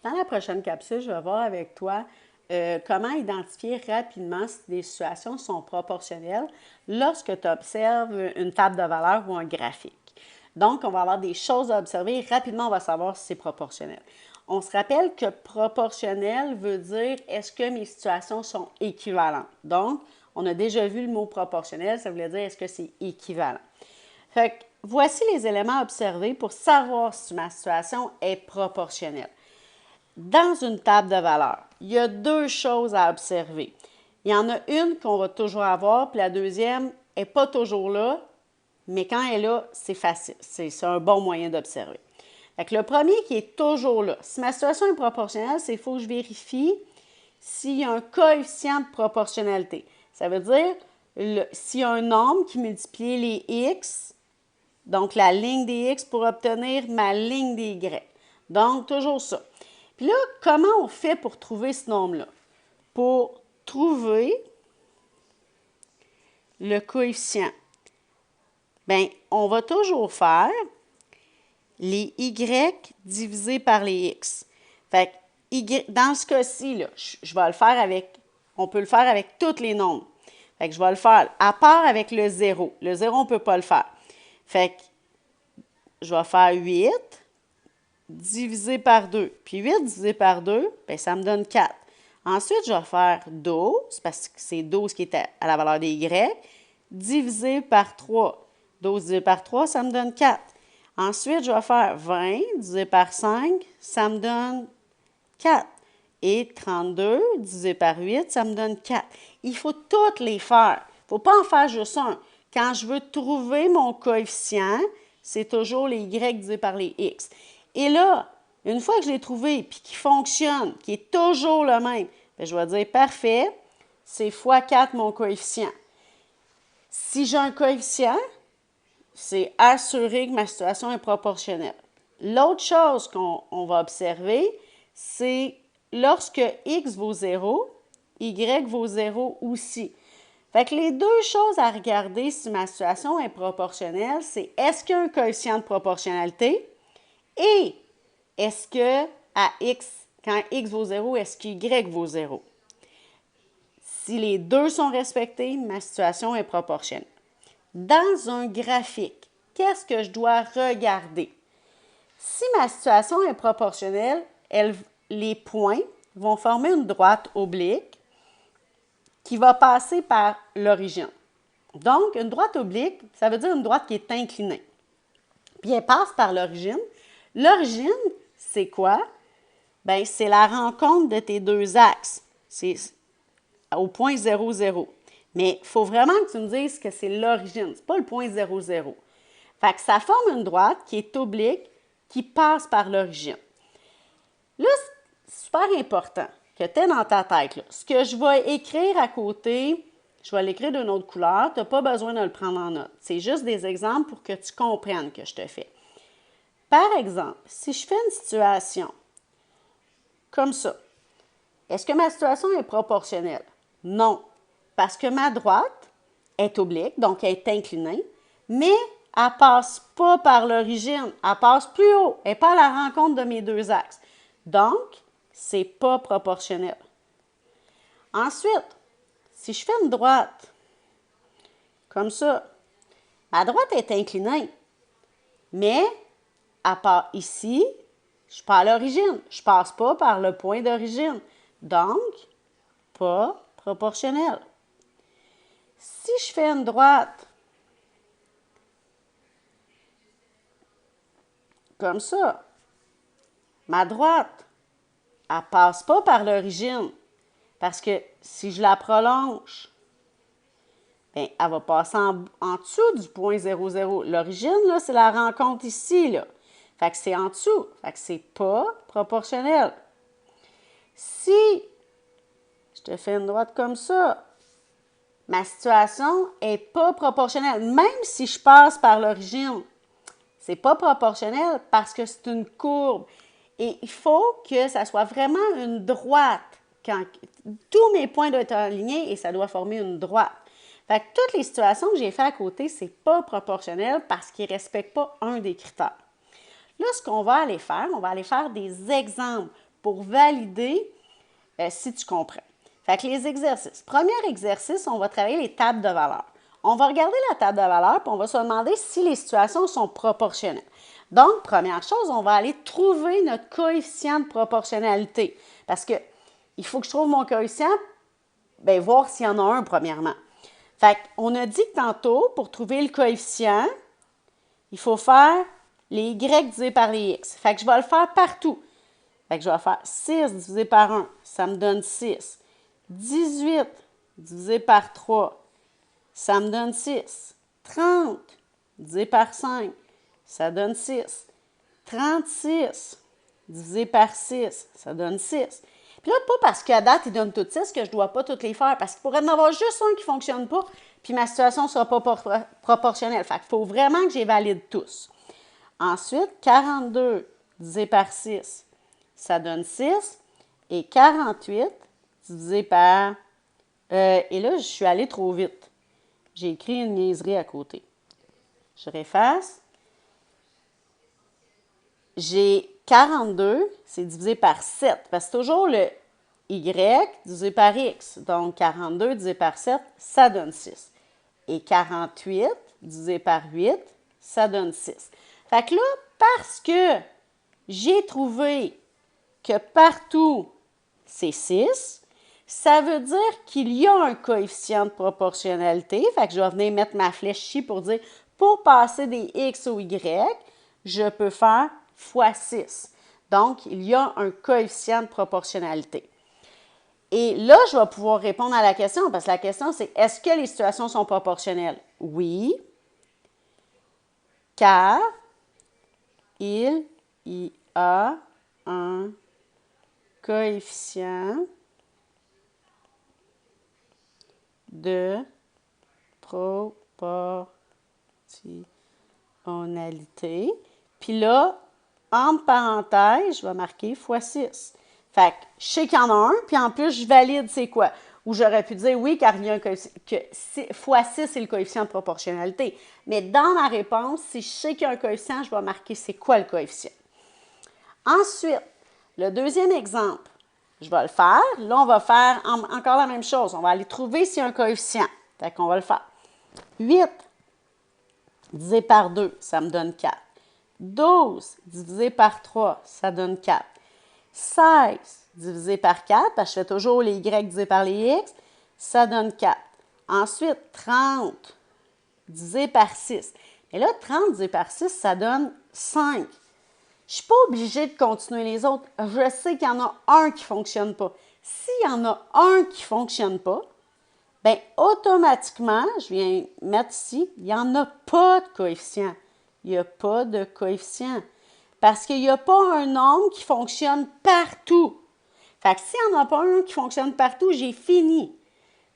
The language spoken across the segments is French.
Dans la prochaine capsule, je vais voir avec toi comment identifier rapidement si des situations sont proportionnelles lorsque tu observes une table de valeurs ou un graphique. Donc, on va avoir des choses à observer et rapidement, on va savoir si c'est proportionnel. On se rappelle que proportionnel veut dire est-ce que mes situations sont équivalentes. Donc, on a déjà vu le mot proportionnel, ça voulait dire est-ce que c'est équivalent. Fait que voici les éléments à observer pour savoir si ma situation est proportionnelle. Dans une table de valeurs, il y a deux choses à observer. Il y en a une qu'on va toujours avoir, puis la deuxième n'est pas toujours là, mais quand elle est là, c'est facile. C'est un bon moyen d'observer. Le premier qui est toujours là. Si ma situation est proportionnelle, c'est qu'il faut que je vérifie s'il y a un coefficient de proportionnalité. Ça veut dire s'il y a un nombre qui multiplie les x, donc la ligne des x pour obtenir ma ligne des y. Donc, toujours ça. Puis là, comment on fait pour trouver ce nombre-là? Pour trouver le coefficient, bien, on va toujours faire les y divisés par les x. Fait que dans ce cas-ci, là, je vais le faire avec, on peut le faire avec tous les nombres. Fait que je vais le faire à part avec le 0. Le 0, on ne peut pas le faire. Fait que je vais faire 8 divisé par 2. Puis 8 divisé par 2, bien, ça me donne 4. Ensuite, je vais faire 12, parce que c'est 12 qui est à la valeur des y, divisé par 3. 12 divisé par 3, ça me donne 4. Ensuite, je vais faire 20 divisé par 5, ça me donne 4. Et 32 divisé par 8, ça me donne 4. Il faut toutes les faire. Il ne faut pas en faire juste un. Quand je veux trouver mon coefficient, c'est toujours les y divisé par les x. Et là, une fois que je l'ai trouvé et qu'il fonctionne, qui est toujours le même, bien, je vais dire parfait, c'est fois 4 mon coefficient. Si j'ai un coefficient, c'est assuré que ma situation est proportionnelle. L'autre chose qu'on va observer, c'est lorsque x vaut 0, y vaut 0 aussi. Fait que les deux choses à regarder si ma situation est proportionnelle, c'est est-ce qu'il y a un coefficient de proportionnalité et est-ce que à x, quand x vaut 0, est-ce que y vaut 0? Si les deux sont respectés, ma situation est proportionnelle. Dans un graphique, qu'est-ce que je dois regarder? Si ma situation est proportionnelle, les points vont former une droite oblique qui va passer par l'origine. Donc, une droite oblique, ça veut dire une droite qui est inclinée. Puis elle passe par l'origine. L'origine, c'est quoi? Bien, c'est la rencontre de tes deux axes. C'est au point 0, 0. Mais il faut vraiment que tu me dises que c'est l'origine. Ce n'est pas le point 0, 0. Fait que ça forme une droite qui est oblique, qui passe par l'origine. Là, c'est super important que tu aies dans ta tête. Là. Ce que je vais écrire à côté, je vais l'écrire d'une autre couleur. Tu n'as pas besoin de le prendre en note. C'est juste des exemples pour que tu comprennes que je te fais. Par exemple, si je fais une situation comme ça, est-ce que ma situation est proportionnelle? Non, parce que ma droite est oblique, donc elle est inclinée, mais elle ne passe pas par l'origine, elle passe plus haut, elle n'est pas à la rencontre de mes deux axes. Donc, ce n'est pas proportionnel. Ensuite, si je fais une droite comme ça, ma droite est inclinée, mais à part ici, je suis pas à l'origine, je ne passe pas par le point d'origine. Donc, pas proportionnel. Si je fais une droite comme ça, ma droite, elle ne passe pas par l'origine. Parce que si je la prolonge, bien, elle va passer en dessous du point 0, 0. L'origine, là, c'est la rencontre ici, là. Fait que c'est en dessous. Fait que c'est pas proportionnel. Si je te fais une droite comme ça, ma situation n'est pas proportionnelle. Même si je passe par l'origine, c'est pas proportionnel parce que c'est une courbe. Et il faut que ça soit vraiment une droite. Tous mes points doivent être alignés et ça doit former une droite. Fait que toutes les situations que j'ai fait à côté, c'est pas proportionnel parce qu'ils ne respectent pas un des critères. Là, ce qu'on va aller faire, on va aller faire des exemples pour valider si tu comprends. Fait que les exercices. Premier exercice, on va travailler les tables de valeurs. On va regarder la table de valeurs puis on va se demander si les situations sont proportionnelles. Donc, première chose, on va aller trouver notre coefficient de proportionnalité. Parce que il faut que je trouve mon coefficient, bien, voir s'il y en a un premièrement. Fait qu'on a dit que tantôt, pour trouver le coefficient, il faut faire les y divisé par les x. Fait que je vais le faire partout. Fait que je vais faire 6 divisé par 1, ça me donne 6. 18 divisé par 3, ça me donne 6. 30 divisé par 5, ça donne 6. 36 divisé par 6, ça donne 6. Puis là, pas parce qu'à date, il donne toutes 6 que je ne dois pas toutes les faire, parce qu'il pourrait y en avoir juste un qui ne fonctionne pas, puis ma situation ne sera pas proportionnelle. Fait qu'il faut vraiment que j'évalide tous. Ensuite, 42 divisé par 6, ça donne 6. Et 48 divisé par... et là, je suis allée trop vite. J'ai écrit une niaiserie à côté. Je réefface. J'ai 42, c'est divisé par 7, parce que c'est toujours le y divisé par x. Donc, 42 divisé par 7, ça donne 6. Et 48 divisé par 8, ça donne 6. Fait que là, parce que j'ai trouvé que partout, c'est 6, ça veut dire qu'il y a un coefficient de proportionnalité. Fait que je vais venir mettre ma flèche ici pour dire, pour passer des x au y, je peux faire fois 6. Donc, il y a un coefficient de proportionnalité. Et là, je vais pouvoir répondre à la question, parce que la question, c'est est-ce que les situations sont proportionnelles? Oui, car il y a un coefficient de proportionnalité. Puis là, entre parenthèses, je vais marquer fois 6. Fait que je sais qu'il y en a un, puis en plus, je valide c'est quoi. Ou j'aurais pu dire oui, car il y a un coefficient, fois 6, c'est le coefficient de proportionnalité. Mais dans ma réponse, si je sais qu'il y a un coefficient, je vais marquer c'est quoi le coefficient. Ensuite, le deuxième exemple, je vais le faire. Là, on va faire encore la même chose. On va aller trouver s'il y a un coefficient. Fait qu'on va le faire. 8 divisé par 2, ça me donne 4. 12 divisé par 3, ça donne 4. 16 divisé par 4, parce que je fais toujours les y divisé par les x, ça donne 4. Ensuite, 30 divisé par 6. Et là, 30 divisé par 6, ça donne 5. Je ne suis pas obligée de continuer les autres. Je sais qu'il y en a un qui ne fonctionne pas. S'il y en a un qui ne fonctionne pas, bien, automatiquement, je viens mettre ici, il n'y en a pas de coefficient. Il n'y a pas de coefficient. Parce qu'il n'y a pas un nombre qui fonctionne partout. Fait que s'il n'y en a pas un qui fonctionne partout, j'ai fini.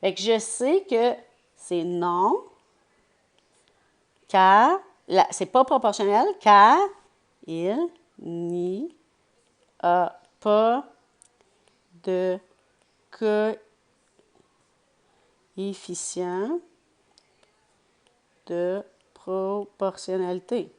Fait que je sais que c'est non, car, c'est pas proportionnel, car il n'y a pas de coefficient de proportionnalité.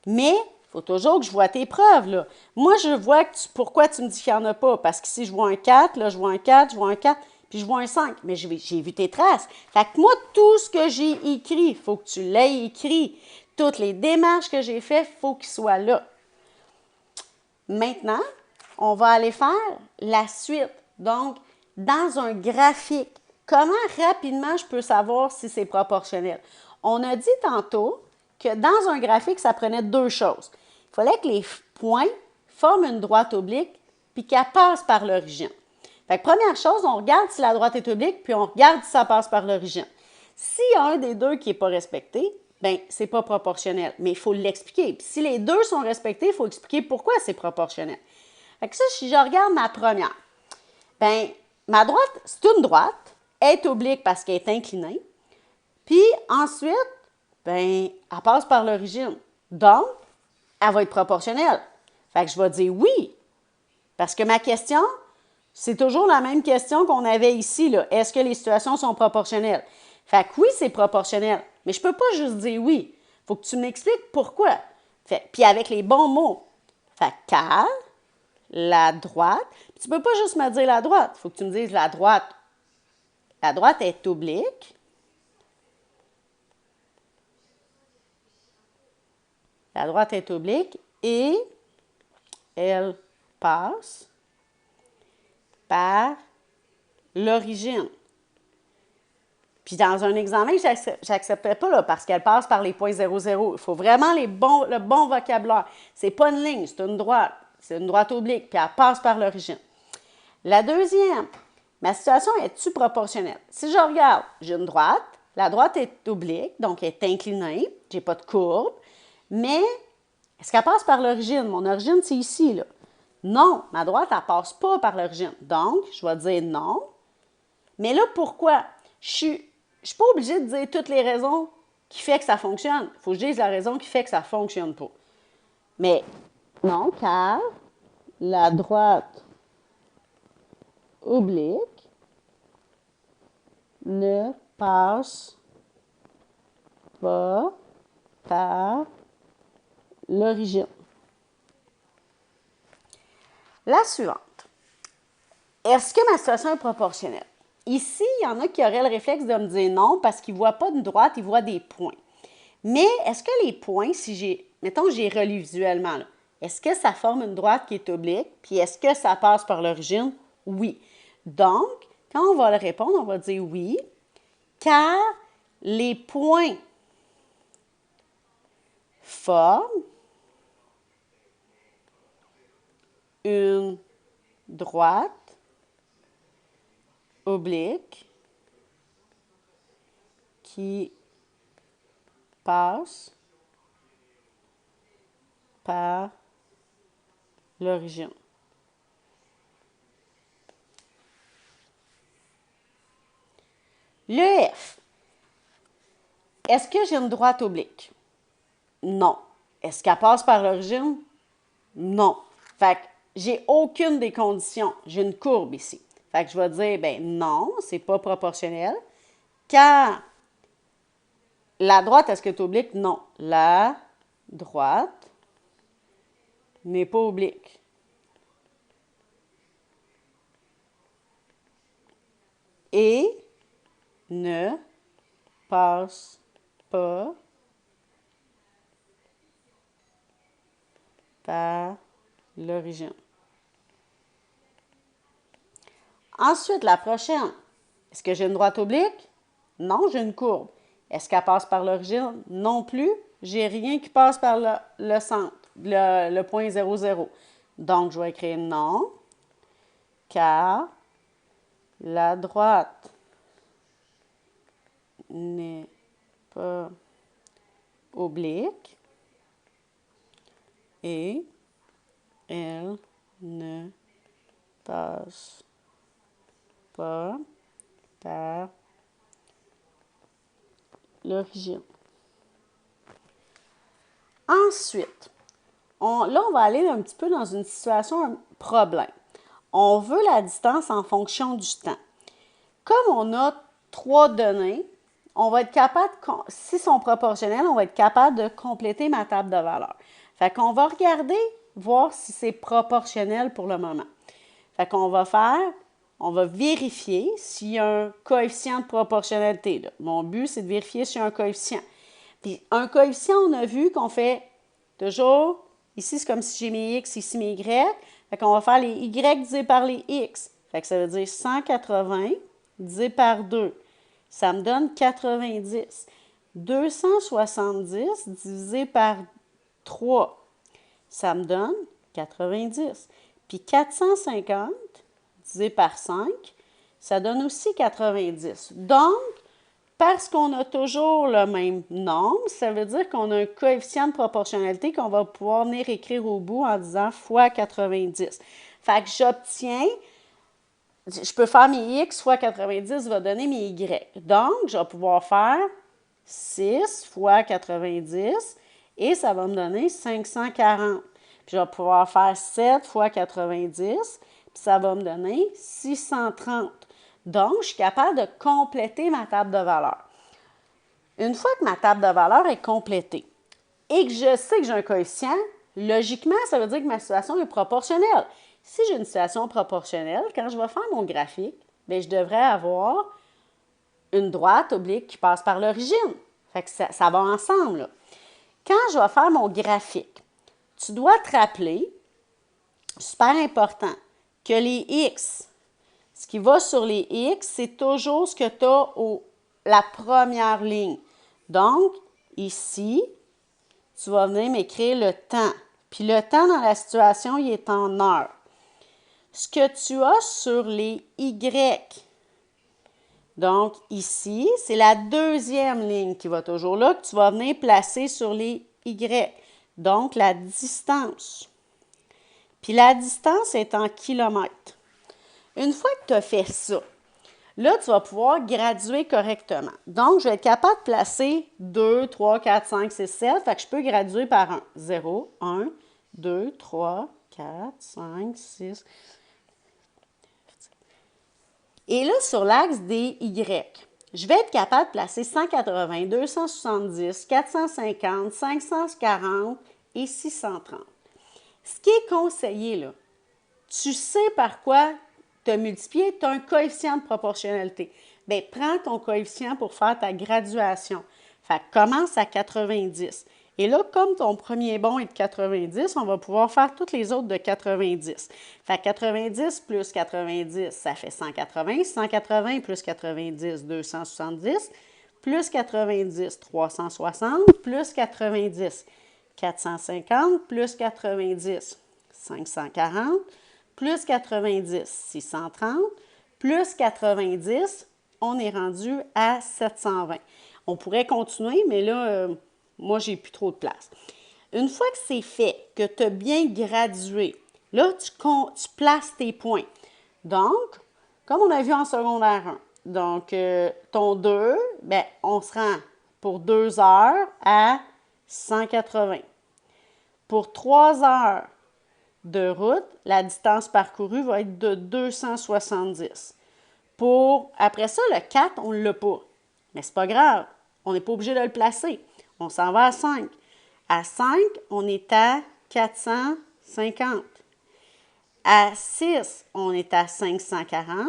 Mais, il faut toujours que je vois tes preuves, là. Moi, je vois pourquoi tu me dis qu'il n'y en a pas. Parce qu'ici, je vois un 4, là, je vois un 4, je vois un 4, puis je vois un 5. Mais j'ai vu tes traces. Fait que moi, tout ce que j'ai écrit, il faut que tu l'aies écrit. Toutes les démarches que j'ai faites, il faut qu'ils soient là. Maintenant, on va aller faire la suite. Donc, dans un graphique, comment rapidement je peux savoir si c'est proportionnel? On a dit tantôt que dans un graphique, ça prenait deux choses. Il fallait que les points forment une droite oblique puis qu'elle passe par l'origine. Fait que première chose, on regarde si la droite est oblique puis on regarde si ça passe par l'origine. S'il y a un des deux qui n'est pas respecté, bien, c'est pas proportionnel, mais il faut l'expliquer. Puis si les deux sont respectés, il faut expliquer pourquoi c'est proportionnel. Fait que ça, si je regarde ma première, bien, ma droite, c'est une droite, elle est oblique parce qu'elle est inclinée, puis ensuite, bien, elle passe par l'origine. Donc, elle va être proportionnelle. Fait que je vais dire oui. Parce que ma question, c'est toujours la même question qu'on avait ici, là. Est-ce que les situations sont proportionnelles? Fait que oui, c'est proportionnel. Mais je ne peux pas juste dire oui. Il faut que tu m'expliques pourquoi. Puis avec les bons mots. Fait car la droite, puis tu peux pas juste me dire la droite, il faut que tu me dises la droite. La droite est oblique. La droite est oblique et elle passe par l'origine. Puis dans un examen, je n'accepterais pas là, parce qu'elle passe par les points 0, 0. Il faut vraiment le bon vocabulaire. Ce n'est pas une ligne, c'est une droite. C'est une droite oblique, puis elle passe par l'origine. La deuxième, ma situation est-tu proportionnelle? Si je regarde, j'ai une droite, la droite est oblique, donc elle est inclinée, je n'ai pas de courbe, mais est-ce qu'elle passe par l'origine? Mon origine, c'est ici, là. Non, ma droite, elle ne passe pas par l'origine. Donc, je vais dire non. Mais là, pourquoi? Je ne suis pas obligée de dire toutes les raisons qui font que ça fonctionne. Il faut que je dise la raison qui fait que ça ne fonctionne pas. Mais non, car la droite oblique ne passe pas par l'origine. La suivante. Est-ce que ma situation est proportionnelle? Ici, il y en a qui auraient le réflexe de me dire non parce qu'ils ne voient pas une droite, ils voient des points. Mais est-ce que les points, mettons, j'ai relu visuellement, est-ce que ça forme une droite qui est oblique? Puis est-ce que ça passe par l'origine? Oui. Donc, quand on va le répondre, on va dire oui, car les points forment une droite oblique qui passe par l'origine. Le F. Est-ce que j'ai une droite oblique? Non. Est-ce qu'elle passe par l'origine? Non. Fait que j'ai aucune des conditions. J'ai une courbe ici. Fait que je vais dire, ben non, c'est pas proportionnel. Car la droite, est-ce qu'elle est oblique? Non. La droite n'est pas oblique. Et ne passe pas par l'origine. Ensuite, la prochaine. Est-ce que j'ai une droite oblique? Non, j'ai une courbe. Est-ce qu'elle passe par l'origine? Non plus. J'ai rien qui passe par le centre, le point 0, 0. Donc, je vais écrire non, car la droite n'est pas oblique et elle ne passe pas par l'origine. Ensuite, là, on va aller un petit peu dans une situation, un problème. On veut la distance en fonction du temps. Comme on a 3 données, on va être capable, si sont proportionnelles, on va être capable de compléter ma table de valeurs. Fait qu'on va regarder, voir si c'est proportionnel pour le moment. Fait qu'on va on va vérifier s'il y a un coefficient de proportionnalité. Là. Mon but, c'est de vérifier s'il y a un coefficient. Puis un coefficient, on a vu qu'on fait toujours, ici c'est comme si j'ai mes x, ici mes y. Fait qu'on va faire les y divisé par les x. Fait que ça veut dire 180 divisé par 2. Ça me donne 90. 270 divisé par 3. Ça me donne 90. Puis 450 divisé par 5, ça donne aussi 90. Donc, parce qu'on a toujours le même nombre, ça veut dire qu'on a un coefficient de proportionnalité qu'on va pouvoir venir écrire au bout en disant fois 90. Fait que j'obtiens, je peux faire mes x fois 90 va donner mes y. Donc, je vais pouvoir faire 6 fois 90 et ça va me donner 540. Puis je vais pouvoir faire 7 fois 90, puis ça va me donner 630. Donc, je suis capable de compléter ma table de valeurs. Une fois que ma table de valeurs est complétée, et que je sais que j'ai un coefficient, logiquement, ça veut dire que ma situation est proportionnelle. Si j'ai une situation proportionnelle, quand je vais faire mon graphique, bien, je devrais avoir une droite oblique qui passe par l'origine. Fait que ça va ensemble, là. Quand je vais faire mon graphique, tu dois te rappeler, super important, que les X, ce qui va sur les X, c'est toujours ce que tu as la première ligne. Donc, ici, tu vas venir m'écrire le temps. Puis le temps dans la situation, il est en heures. Ce que tu as sur les Y, donc ici, c'est la deuxième ligne qui va toujours là, que tu vas venir placer sur les Y. Donc, la distance. Puis la distance est en kilomètres. Une fois que tu as fait ça, là, tu vas pouvoir graduer correctement. Donc, je vais être capable de placer 2, 3, 4, 5, 6, 7. Fait que je peux graduer par 1. 0, 1, 2, 3, 4, 5, 6. Et là, sur l'axe des Y, je vais être capable de placer 180, 270, 450, 540 et 630. Ce qui est conseillé, là, tu sais par quoi te multiplier, tu as un coefficient de proportionnalité. Bien, prends ton coefficient pour faire ta graduation. Fait que commence à 90. Et là, comme ton premier bon est de 90, on va pouvoir faire toutes les autres de 90. Fait que 90 plus 90, ça fait 180. 180 plus 90, 270. Plus 90, 360. Plus 90, 450. Plus 90, 540. Plus 90, 630. Plus 90, on est rendu à 720. On pourrait continuer, mais là, moi, j'ai plus trop de place. Une fois que c'est fait, que tu as bien gradué, là, tu places tes points. Donc, comme on a vu en secondaire 1, donc ton 2, bien, on se rend pour 2 heures à 180. Pour 3 heures de route, la distance parcourue va être de 270. Après ça, le 4, on ne l'a pas. Mais c'est pas grave. On n'est pas obligé de le placer. On s'en va à 5. À 5, on est à 450. À 6, on est à 540.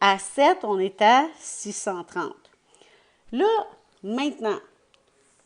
À 7, on est à 630. Là, maintenant,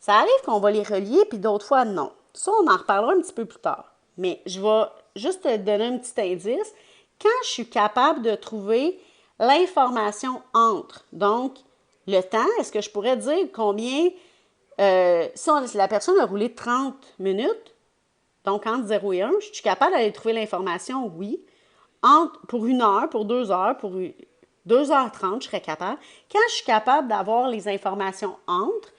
ça arrive qu'on va les relier, puis d'autres fois, non. Ça, on en reparlera un petit peu plus tard. Mais je vais juste te donner un petit indice. Quand je suis capable de trouver l'information entre, donc le temps, est-ce que je pourrais dire combien, si la personne a roulé 30 minutes, donc entre 0 et 1, je suis capable d'aller trouver l'information, oui. Pour 1 heure, pour 2 heures, pour 2h30, je serais capable. Quand je suis capable d'avoir les informations entre,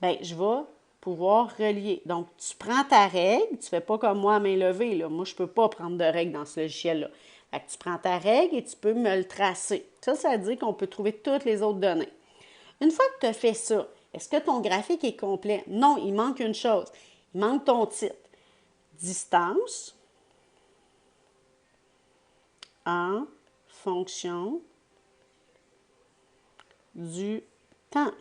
bien, je vais pouvoir relier. Donc, tu prends ta règle, tu ne fais pas comme moi à main levée, là. Moi, je ne peux pas prendre de règle dans ce logiciel-là. Fait que tu prends ta règle et tu peux me le tracer. Ça veut dire qu'on peut trouver toutes les autres données. Une fois que tu as fait ça, est-ce que ton graphique est complet? Non, il manque une chose. Il manque ton titre. Distance en fonction du temps.